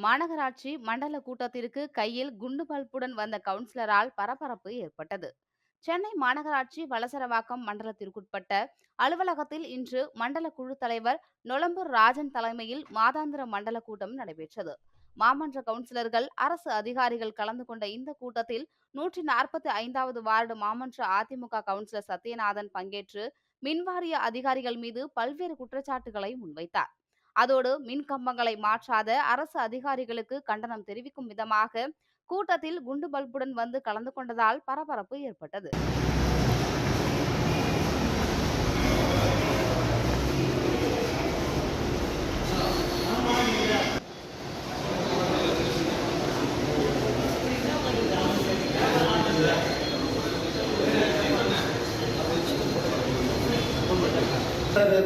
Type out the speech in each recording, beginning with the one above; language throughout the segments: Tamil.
மாநகராட்சி மண்டல கூட்டத்திற்கு கையில் குண்டு பல்புடன் வந்த கவுன்சிலரால் பரபரப்பு ஏற்பட்டது. சென்னை மாநகராட்சி வளசரவாக்கம் மண்டலத்திற்குட்பட்ட அலுவலகத்தில் இன்று மண்டல குழு தலைவர் நொளம்பூர் ராஜன் தலைமையில் மாதாந்திர மண்டல கூட்டம் நடைபெற்றது. மாமன்ற கவுன்சிலர்கள், அரசு அதிகாரிகள் கலந்து கொண்ட இந்த கூட்டத்தில் 145வது வார்டு மாமன்ற அதிமுக கவுன்சிலர் சத்யநாதன் பங்கேற்று மின்வாரிய அதிகாரிகள் மீது பல்வேறு குற்றச்சாட்டுகளை முன்வைத்தார். அதோடு மின் கம்பங்களை மாற்றாத அரசு அதிகாரிகளுக்கு கண்டனம் தெரிவிக்கும் விதமாக கூட்டத்தில் குண்டு பல்புடன் வந்து கலந்து கொண்டதால் பரபரப்பு ஏற்பட்டது.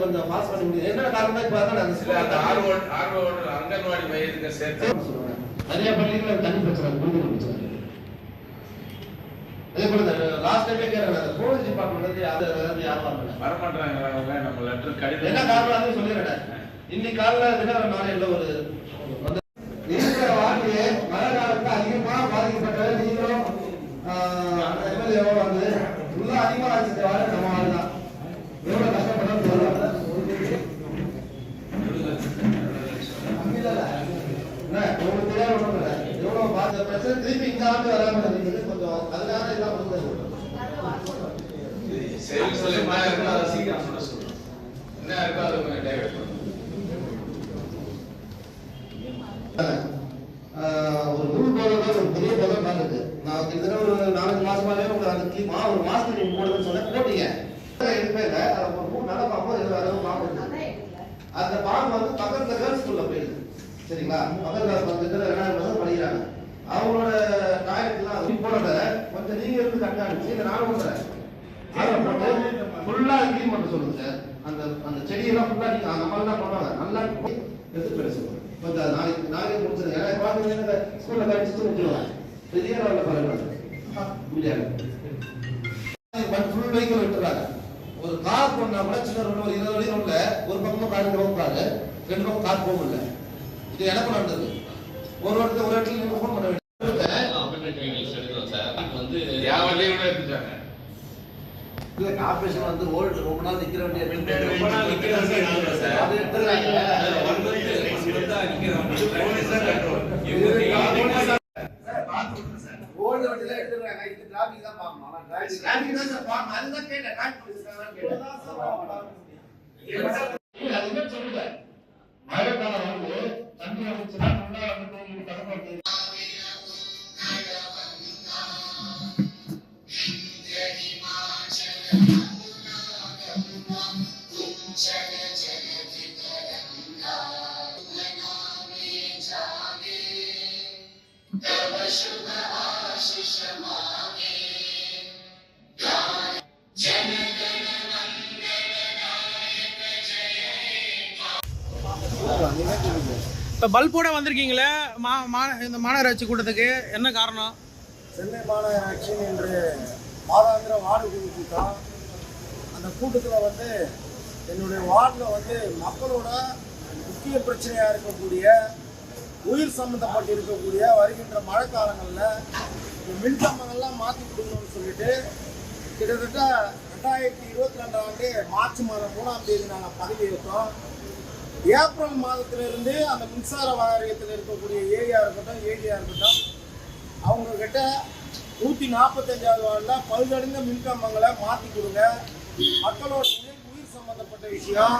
கொஞ்சம் பாஸ் பண்ண முடியும். என்ன காரணம் இப்ப அங்கன்வாடி மையத்துக்கு சேர்த்து நிறைய பள்ளிகள் தண்ணி பிரச்சனை பிரச்சனை. அதே போல லாஸ்ட் டைமே கேட்கறேன், போலீஸ் டிபார்ட்மெண்ட் யாரும் வரமாட்டாங்க. நம்ம லெட்டர் கடிதம் என்ன காரணம் சொல்லிடுறேன். இன்னைக்கு காலைல தினகரன் நாளையில ஒரு இருக்கிற வார்த்தையை மழை காலத்துல அதிகமா பாதிக்கப்பட்ட நீங்களும் எம்எல்ஏவோ வந்து உள்ள அதிகமா ஆச்சு வாழ நம்ம வாழ்தான் எவ்வளவு கஷ்டப்படும் சொல்லுவாங்க. உங்களுக்கு தெரியாத ஒன்றும் இல்லை, எவ்வளவு பாதித்த பிரச்சனை திருப்பி இந்த ஆண்டு வராம இருந்தது. கொஞ்சம் அதனால எல்லாம் சீக்கிரம் சொல்லுங்க. என்ன இருக்கோ அது டைவர்ட் பண்ணுங்க. ஒரு முழு போதை ஒரு பெரிய போதை இருக்கு. நான் கிட்டத்தட்ட ஒரு 4 மாசமாவே உங்களுக்கு அந்த ஒரு மாசத்துக்கு நீங்க போடுறதுன்னு சொன்ன போட்டீங்க. எதுவுமே இல்லை. ஒரு 3 நாளா பார்ப்போம் பாம்பு. அந்த பாம்பு வந்து பக்கத்துல கேர்ள்ஸ் ஸ்கூல்ல போயிடுது. சரிங்களா? பக்கத்துல 2,000 படிக்கிறாங்க. அவங்களோட டாய்லெட்லாம் போனத கொஞ்சம் நீங்க இருந்து கண்காணிச்சு இந்த நானும் பண்றேன். அதை போட்டு ஃபுல்லா கிளீன் பண்ண சொல்லுங்க சார். அந்த செடியெல்லாம் ஃபுல்லா நீங்க நம்ம எல்லாம் பண்ணுவாங்க. நல்லா எடுத்து பேசுவோம். கொஞ்சம் நாளைக்கு முடிச்சிருங்க. பாத்தீங்கன்னா ஸ்கூல்ல கழிச்சு முடிச்சிருவாங்க. பெரிய லெவல்ல பரவாயில்ல முடியாது. ஃபுல் வெஹிக்கிள் விட்டுறாங்க. ஒரு கார் போனா கூட சின்ன ரோட்ல ஒரு 20 அடி ரோட்ல ஒரு பக்கமும் கார் போகாது, 2 பக்கம் கார் போக முடியல. இது எனக்கு நடந்தது. ஒரு இடத்துல நீங்க ஃபோன் பண்ண வேண்டியது. இல்ல கார்பரேஷன் வந்து ஓல்ட் ரொம்ப நாள் நிக்கிற வேண்டிய ஓல்ட் வண்டியில எடுத்துறாங்க. இது டிராபிக் தான் பார்க்கணும். ஆனா டிராபிக் தான் சார் பார்க்கணும். அதுதான் கேட்டேன். டிராபிக் போலீஸ்காரங்க கேட்டேன். அதுமே சொல்லுங்க. மழை காலம் வந்து தண்ணி வந்துச்சுன்னா நல்லா வந்து கடற்கரை இப்போ பல்போட வந்திருக்கீங்களே இந்த மாநகராட்சி கூட்டத்துக்கு என்ன காரணம்? சென்னை மாநகராட்சியின் இன்று மாதாந்திர வார்டு குழு கூட்டம். அந்த கூட்டத்தில் வந்து என்னுடைய வார்டில் வந்து மக்களோட முக்கிய பிரச்சனையாக இருக்கக்கூடிய உயிர் சம்மந்தப்பட்டு இருக்கக்கூடிய வருகின்ற மழை காலங்களில் இந்த மின்கம்பங்கள்லாம் மாற்றி கொடுக்கணும்னு சொல்லிட்டு கிட்டத்தட்ட 2022 ஆண்டு மார்ச் மாதம் 3ஆம் தேதி நாங்கள் பதவியேற்றோம். ஏப்ரல் மாதத்திலிருந்து அந்த மின்சார வாரியத்தில் இருக்கக்கூடிய ஏரியா இருக்கட்டும் ஏரியா இருக்கட்டும் அவங்கக்கிட்ட 145வது வார்டில் பழுதடைந்த மின்கம்பங்களை மாற்றி கொடுங்க. மக்களோட உயிர் சம்மந்தப்பட்ட விஷயம்.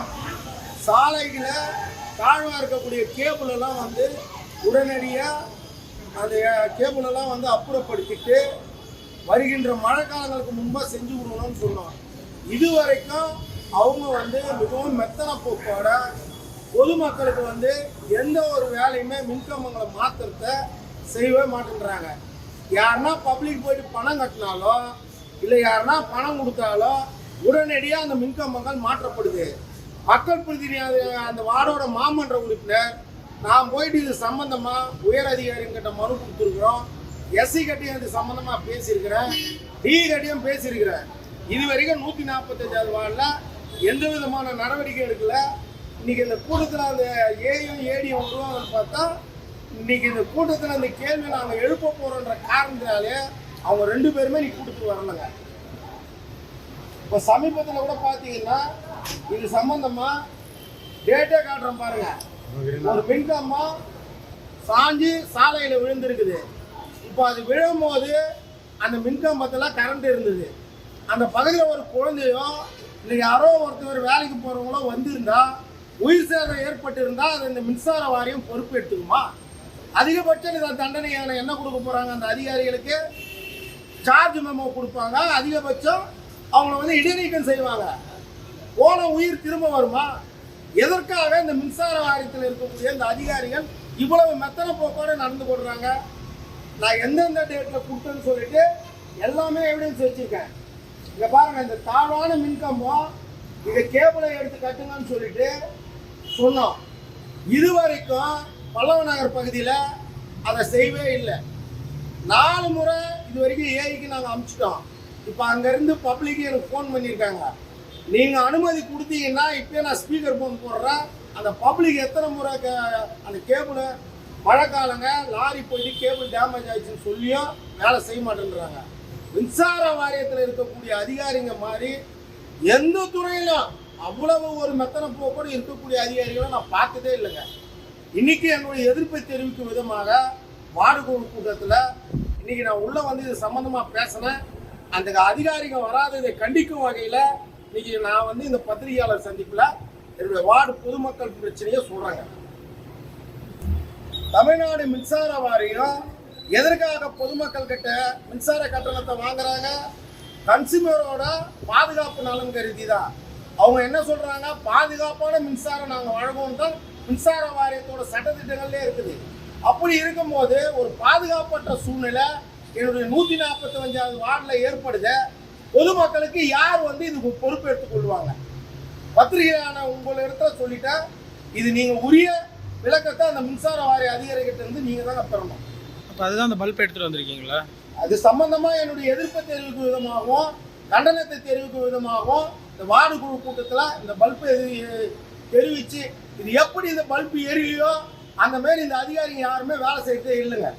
சாலைகளை தாழ்வாக இருக்கக்கூடிய கேபிளெல்லாம் வந்து உடனடியாக அந்த கேபிளெல்லாம் வந்து அப்புறப்படுத்திட்டு வருகின்ற மழை காலங்களுக்கு முன்பாக செஞ்சு கொடுக்கணும்னு சொன்னோம். இதுவரைக்கும் அவங்க வந்து மிகவும் மெத்தன போக்கோட பொதுமக்களுக்கு வந்து எந்த ஒரு வேலையுமே மின்கம்பங்களை மாற்றுறத செய்யவே மாட்டேன்றாங்க. யாருன்னா பப்ளிக் போயிட்டு பணம் கட்டினாலோ இல்லை யாருன்னா பணம் கொடுத்தாலோ உடனடியாக அந்த மின்கம்பங்கள் மாற்றப்படுது. மக்கள் பிரதிநிதி அந்த வார்டோட மாமன்ற உறுப்பினர் நான் போயிட்டு இது சம்பந்தமாக உயர் அதிகாரிகிட்ட மனு கொடுத்துருக்குறோம். எஸ்சி கட்டியும் இது சம்பந்தமாக பேசியிருக்கிறேன், டி கட்டியும் பேசியிருக்கிறேன். இது வரைக்கும் 145வது வார்டில் எந்த விதமான நடவடிக்கை எடுக்கல. இன்னைக்கு இந்த கூட்டத்தில் அந்த ஏயும் ஏடியும் வருவாங்கன்னு பார்த்தா இன்னைக்கு இந்த கூட்டத்தில் இந்த கேள்வி நாங்கள் எழுப்ப போறோன்ற காரணத்தினாலே அவங்க 2 பேருமே நீ கூட்டத்துக்கு வரலங்க. இப்போ சமீபத்தில் கூட பார்த்தீங்கன்னா இது சம்பந்தமா டேட்டே காட்டுறோம் பாருங்க. ஒரு மின்கம்பா சாஞ்சி சாலையில் விழுந்திருக்குது. இப்போ அது விழும்போது அந்த மின்கம்பத்தில் கரண்ட் இருந்தது. அந்த பகுதியில் ஒரு குழந்தையும் இல்லை யாரோ ஒருத்தர் வேலைக்கு போகிறவங்களோ வந்திருந்தா உயிர் சேதம் ஏற்பட்டிருந்தா அது இந்த மின்சார வாரியம் பொறுப்பு எடுத்துக்குமா? அதிகபட்சம் இதை தண்டனையான என்ன கொடுக்க போகிறாங்க? அந்த அதிகாரிகளுக்கு சார்ஜ் மெமோ கொடுப்பாங்க. அதிகபட்சம் அவங்கள வந்து இடைநீக்கம் செய்வாங்க. போன உயிர் திரும்ப வருமா? எதற்காக இந்த மின்சார வாரியத்தில் இருக்கக்கூடிய இந்த அதிகாரிகள் இவ்வளவு மெத்தனை போக்கோட நடந்து கொள்றாங்க? நான் எந்தெந்த டேட்டில் கொடுத்தேன்னு சொல்லிட்டு எல்லாமே எவிடன்ஸ் வச்சிருக்கேன். இங்க பாருங்க, இந்த தாழ்வான மின்கம்பம் இங்க கேபிளை எடுத்து கட்டுங்கன்னு சொல்லிட்டு சொன்னோம். இதுவரைக்கும் பல்லவ நகர் பகுதியில் அதை செய்யவே இல்லை. 4 முறை இது வரைக்கும் ஏஐக்கு நாங்கள் அனுப்பிச்சிட்டோம். இப்போ அங்கேருந்து பப்ளிக்கு எனக்கு ஃபோன் பண்ணியிருக்காங்க. நீங்கள் அனுமதி கொடுத்தீங்கன்னா இப்போ நான் ஸ்பீக்கர் ஃபோன் போடுறேன். அந்த பப்ளிக் எத்தனை முறை அந்த கேபிளை மழைக்காலங்க லாரி போயிட்டு கேபிள் டேமேஜ் ஆயிடுச்சுன்னு சொல்லியும் வேலை செய்ய மாட்டேன்றாங்க. மின்சார வாரியத்தில் இருக்கக்கூடிய அதிகாரிங்க மாதிரி எந்த துறையிலும் அவ்வளவு ஒரு மெத்தனை போக்கோடு இருக்கக்கூடிய அதிகாரிகளை நான் பார்த்ததே இல்லைங்க. இன்னைக்கு என்னுடைய எதிர்ப்பை தெரிவிக்கும் விதமாக வார்டு குழு கூட்டத்தில் இன்னைக்கு நான் உள்ள வந்து இது சம்பந்தமா பேசினேன். அந்த அதிகாரிகள் வராததை கண்டிக்கும் வகையில் இன்னைக்கு நான் வந்து இந்த பத்திரிகையாளர் சந்திப்பில் என்னுடைய வார்டு பொதுமக்கள் பிரச்சனையை சொல்றாங்க. தமிழ்நாடு மின்சார வாரியம் எதற்காக பொதுமக்கள் கிட்ட மின்சார கட்டணத்தை வாங்குறாங்க? கன்சியூமரோட பாதுகாப்பு நலன் கருதி தான். அவங்க என்ன சொல்றாங்க? பாதுகாப்பான மின்சாரம் நாங்கள் வழங்குவோம் தான் மின்சார வாரியத்தோட சட்டத்திட்டங்கள்லேயே இருக்குது. அப்படி இருக்கும்போது ஒரு பாதுகாப்பற்ற சூழ்நிலை என்னுடைய 145வது வார்டில் ஏற்படுது. பொதுமக்களுக்கு யார் வந்து இதுக்கு பொறுப்பு எடுத்துக்கொள்வாங்க? பத்திரிகையான உங்களை இடத்துல சொல்லிட்டேன். இது நீங்கள் உரிய விளக்கத்தை அந்த மின்சார வாரிய அதிகாரிகிட்ட இருந்து நீங்கள் தான் பெறணும். அப்போ அதுதான் அந்த பல்ப் எடுத்துகிட்டு வந்திருக்கீங்களா? அது சம்பந்தமாக என்னுடைய எதிர்ப்பை தெரிவிக்கும் விதமாகவும் கண்டனத்தை தெரிவிக்கும் விதமாகவும் இந்த வார்டு குழு கூட்டத்தில் இந்த பல்பை தெரிவித்து இது எப்படி இந்த பல்பு எரியலையோ அந்த மாதிரி இந்த அதிகாரிங்க யாருமே வேலை செய்யறதே இல்லைங்க.